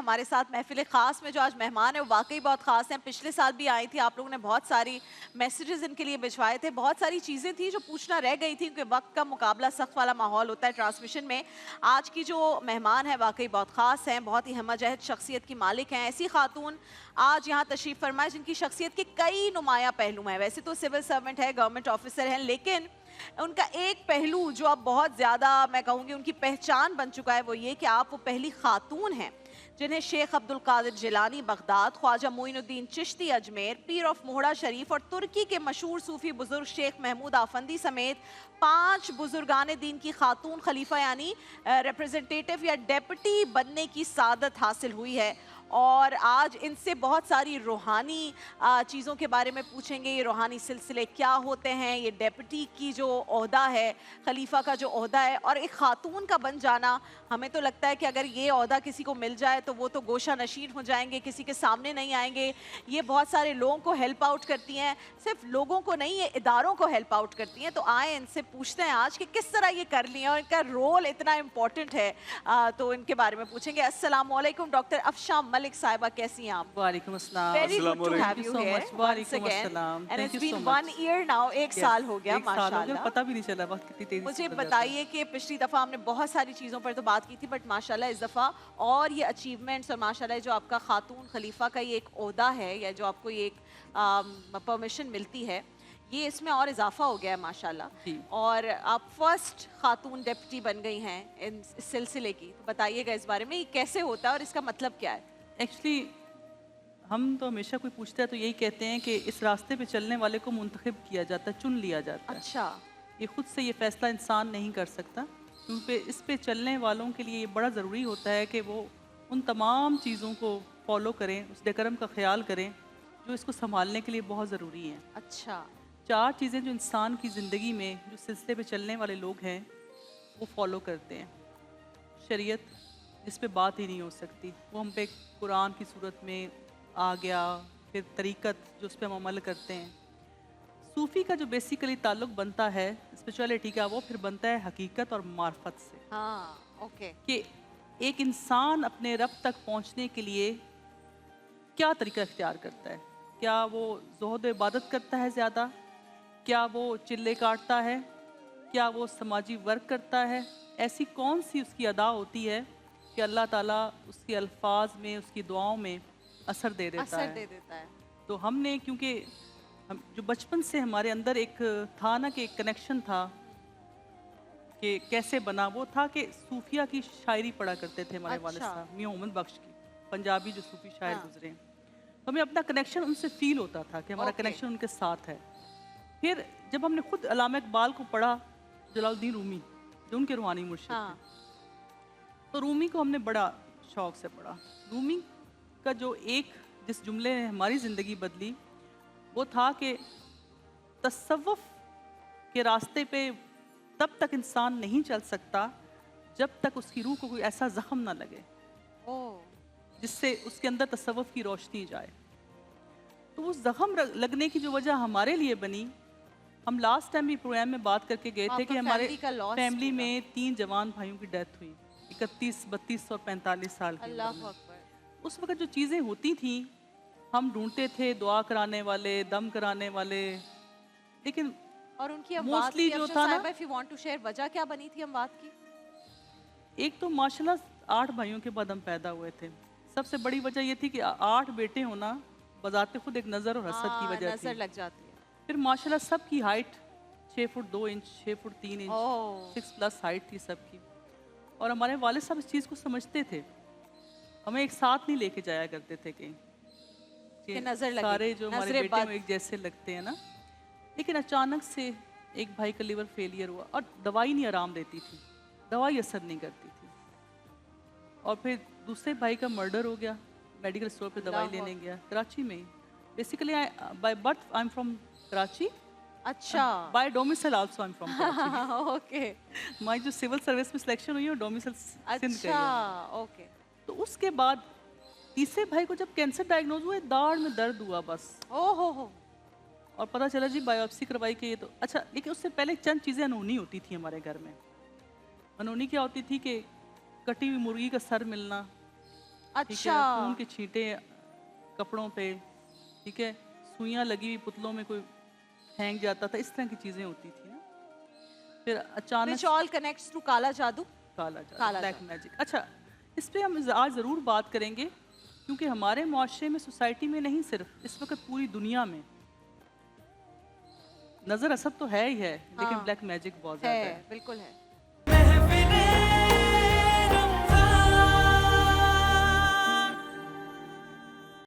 हमारे साथ महफिल ख़ास में जो आज मेहमान है वो वाकई बहुत ख़ास हैं। पिछले साल भी आई थी, आप लोगों ने बहुत सारी मैसेजेस इनके लिए भिजवाए थे, बहुत सारी चीज़ें थी जो पूछना रह गई थी क्योंकि वक्त का मुकाबला सख्त वाला माहौल होता है ट्रांसमिशन में। आज की जो मेहमान है वाकई बहुत ख़ास हैं, बहुत ही हमजहत शख्सियत की मालिक हैं। ऐसी खातून आज यहाँ तशरीफ़ फरमाए जिनकी शख्सियत के कई नुमाया पहलू हैं। वैसे तो सिविल सर्वेंट है, गवर्नमेंट ऑफिसर हैं, लेकिन उनका एक पहलू जो अब बहुत ज़्यादा मैं कहूँगी उनकी पहचान बन चुका है वो ये कि आप वो पहली खातून हैं जिन्हें Sheikh Abdul Qadir Jilani Baghdad, Khwaja Moinuddin Chishti Ajmer, Pir of Mohra शरीफ और तुर्की के मशहूर सूफी बुजुर्ग शेख महमूद आफंदी समेत 5 बुजुर्गान दीन की खातून खलीफा यानी रिप्रेजेंटेटिव या डेप्यूटी बनने की सादत हासिल हुई है। और आज इनसे बहुत सारी रूहानी चीज़ों के बारे में पूछेंगे। ये रूहानी सिलसिले क्या होते हैं, ये डेप्यूटी की जो ओहदा है, खलीफा का जो ओहदा है और एक खातून का बन जाना, हमें तो लगता है कि अगर ये ओहदा किसी को मिल जाए तो वो तो गोशा नशीन हो जाएंगे, किसी के सामने नहीं आएंगे। ये बहुत सारे लोगों को हेल्प आउट करती हैं, सिर्फ लोगों को नहीं, ये इदारों को हेल्प आउट करती हैं। तो आए इनसे पूछते हैं आज कि किस तरह ये कर ली हैं और इनका रोल इतना इम्पोर्टेंट है। तो इनके बारे में पूछेंगे। अस्सलाम वालेकुम डॉक्टर अफशा मलिक साहिबा, कैसी हैं आप? वालेकुम अस्सलाम। Very good to have you so here much. once वालेकुम again. अस्सलाम। And Thank it's you so been much. 1 year now, एक साल हो गया एक साल हो गया, माशाल्लाह। पता भी नहीं चला वक्त कितनी तेजी से मुझे गुजर जाता है। बताइए कि पिछली दफ़ा हमने बहुत सारी चीज़ों पर तो बात की थी, बट माशाल्लाह इस दफ़ा और ये अचीवमेंट्स और माशाल्लाह जो आपका खातून खलीफा का ये एक ओहदा है या जो आपको ये एक परमिशन मिलती है, ये इसमें और इजाफा हो गया है माशाल्लाह। जी। और आप फर्स्ट खातून डेप्यूटी बन गई हैं इस सिलसिले की, तो बताइएगा इस बारे में ये कैसे होता है और इसका मतलब क्या है? एक्चुअली हम तो हमेशा कोई पूछता है तो यही कहते हैं कि इस रास्ते पे चलने वाले को मुंतखब किया जाता है, चुन लिया जाता है। अच्छा। ये खुद से ये फैसला इंसान नहीं कर सकता, क्योंकि इस पे चलने वालों के लिए ये बड़ा ज़रूरी होता है कि वो उन तमाम चीज़ों को फॉलो करें, उस डेकोरम का ख्याल करें जो इसको संभालने के लिए बहुत ज़रूरी हैं। अच्छा। 4 चीज़ें जो इंसान की ज़िंदगी में जो सिलसिले पे चलने वाले लोग हैं वो फॉलो करते हैं। शरीयत, जिस पे बात ही नहीं हो सकती, वो हम पे कुरान की सूरत में आ गया। फिर तरीक़त जो उस पर हम अमल करते हैं। सूफ़ी का जो बेसिकली ताल्लुक़ बनता है स्पिरिचुअलिटी का, वो फिर बनता है हकीकत और मार्फत से। हाँ, ओके। कि एक इंसान अपने रब तक पहुंचने के लिए क्या तरीका इख्तियार करता है। क्या वो ज़ुहद व इबादत करता है ज़्यादा, क्या वो चिल्ले काटता है, क्या वो समाजी वर्क करता है, ऐसी कौन सी उसकी अदा होती है कि अल्लाह ताला उसके अल्फाज में, उसकी दुआओं में असर दे देता असर है। दे देता है। तो हमने, क्योंकि हम जो बचपन से हमारे अंदर एक था ना कि एक कनेक्शन था कि कैसे बना, वो था कि सूफिया की शायरी पढ़ा करते थे हमारे वालिद अच्छा। साहब, मियां मोहम्मद बख्श की, पंजाबी जो सूफी शायर हाँ। गुजरे। तो हमें अपना कनेक्शन उनसे फील होता था कि हमारा ओके। कनेक्शन उनके साथ है। फिर जब हमने खुद अल्लामा इकबाल को पढ़ा, जलालुद्दीन रूमी जो उनके रूहानी मुर्शिद हाँ। थे, तो रूमी को हमने बड़ा शौक से पढ़ा। रूमी का जो एक जिस जुमले ने हमारी ज़िंदगी बदली वो था कि तसव्वुफ के रास्ते पे तब तक इंसान नहीं चल सकता जब तक उसकी रूह को कोई ऐसा ज़ख्म ना लगे ओह। जिससे उसके अंदर तसव्वुफ की रोशनी जाए। तो उस ज़ख्म लगने की जो वजह हमारे लिए बनी, हम लास्ट टाइम भी प्रोग्राम में बात करके गए थे कि हमारे फैमिली में 3 जवान भाइयों की डेथ हुई, 31, 32 और 45 साल की उम्र अल्लाह में। अकबर। उस वक्त जो चीज़ें होती थी, हम ढूंढते थे दुआ कराने वाले, दम कराने वाले, लेकिन और उनकी अमवात मोस्टली की जो अफशा था ना, साहिबा, if you want to share, वजह क्या बनी थी अमवात की? एक तो माशाल्लाह 8 भाइयों के बाद हम पैदा हुए थे। सबसे बड़ी वजह ये थी कि 8 बेटे होना बजाते खुद एक नज़र और हसद की वजह नजर थी। लग जाती है। फिर माशाल्लाह सबकी height 6 foot 2 inch, 6 foot 3 inch, ओह। 6 प्लस हाइट थी सबकी। और हमारे वालिद साहब इस चीज़ को समझते थे, हमें एक साथ नहीं लेके जाया करते थे कहीं कि नजर लगेगी, सारे जो हमारे नजरे बेटे बद। हैं एक जैसे लगते हैं ना। लेकिन अचानक से एक भाई का लिवर फेलियर हुआ और दवाई नहीं आराम देती थी, दवाई असर नहीं करती थी। और फिर दूसरे भाई का मर्डर हो गया, मेडिकल स्टोर पे दवाई लेने गया कराची में ही। Basically by birth I am from Karachi, अच्छा। By domicile also I am from Karachi. Okay. My जो सिविल सर्विस में सिलेक्शन हुई है डोमिसाइल सिंध का ही अच्छा, है। ओके। तो उसके बाद तीसरे भाई को जब कैंसर डायग्नोज हुआ, दाढ़ में दर्द हुआ बस, ओ हो। और पता चला जी बायोप्सी करवाई के ये तो अच्छा। लेकिन उससे पहले चंद चीज़ें अनहोनी होती थी हमारे घर में। अनहोनी क्या होती थी कि कटी हुई मुर्गी का सर मिलना, ठीक है, अच्छा। खून के छींटे कपड़ों पे, ठीक है, सुइयां लगी हुई पुतलों में कोई हैंग जाता था, इस तरह की चीजें होती थी ना। फिर अचानक विच ऑल कनेक्ट्स टू काला जादू। काला जादू, काला ब्लैक जादू। मैजिक। अच्छा, इस पे हम आज ज़रूर बात करेंगे, क्योंकि हमारे मुआशरे में, सोसाइटी में नहीं, सिर्फ इस वक्त पूरी दुनिया में नज़र असद तो है ही है, लेकिन हाँ, ब्लैक मैजिक बहुत ज़्यादा है। बिल्कुल है।